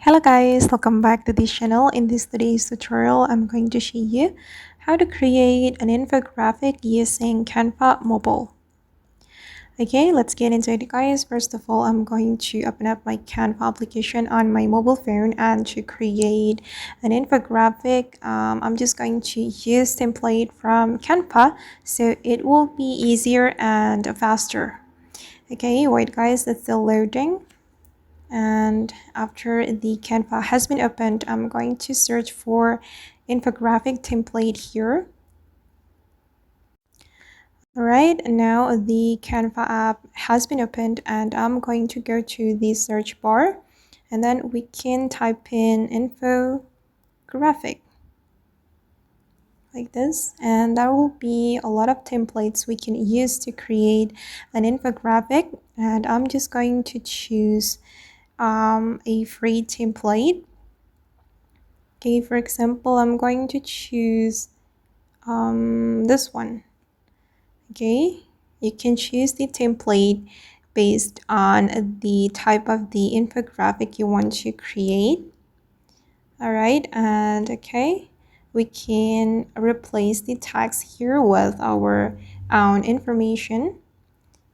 Hello guys, welcome back to this channel. In this today's tutorial, I'm going to show you how to create an infographic using Canva mobile. Okay, let's get into it guys. First of all, I'm going to open up my Canva application on my mobile phone, and to create an infographic, I'm just going to use template from Canva so it will be easier and faster. Okay, wait guys, it's still loading. And after the Canva has been opened, I'm going to search for infographic template here. All right, now the Canva app has been opened, and I'm going to go to the search bar, and then we can type in infographic like this, and there will be a lot of templates we can use to create an infographic. And I'm just going to choose a free template. Okay, for example, I'm going to choose this one. Okay, you can choose the template based on the type of the infographic you want to create. All right, and okay, we can replace the text here with our own information,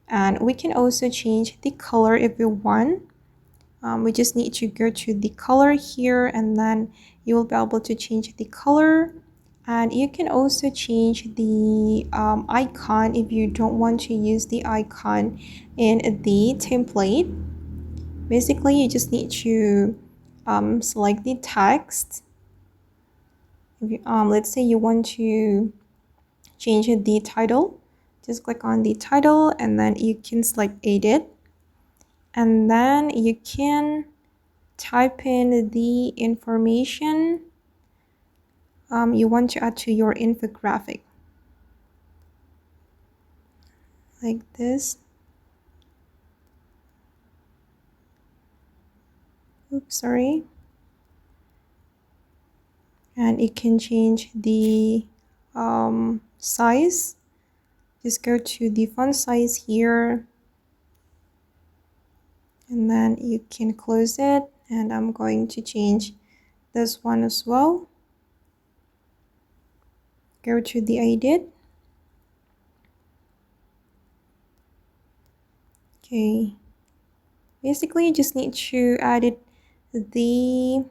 and we can also change the color if we want. We just need to go to the color here, and then you will be able to change the color. And you can also change the icon if you don't want to use the icon in the template. Basically, you just need to select the text. If you, let's say you want to change the title, just click on the title, and then you can select edit, and then you can type in the information you want to add to your infographic like this. Oops, sorry. And you can change the size. Just go to the font size here, and then you can close it. And I'm going to change this one as well. Go to the edit. Okay, basically you just need to edit the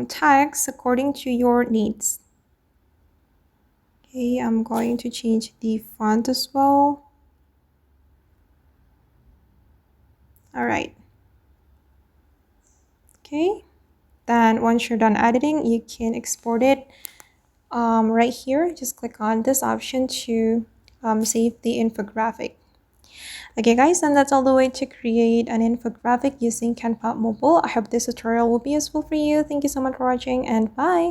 tags according to your needs. Okay, I'm going to change the font as well. All right. Okay, then once you're done editing, you can export it right here. Just click on this option to save the infographic. Okay guys, and that's all the way to create an infographic using Canva mobile. I hope this tutorial will be useful for you. Thank you so much for watching, and bye.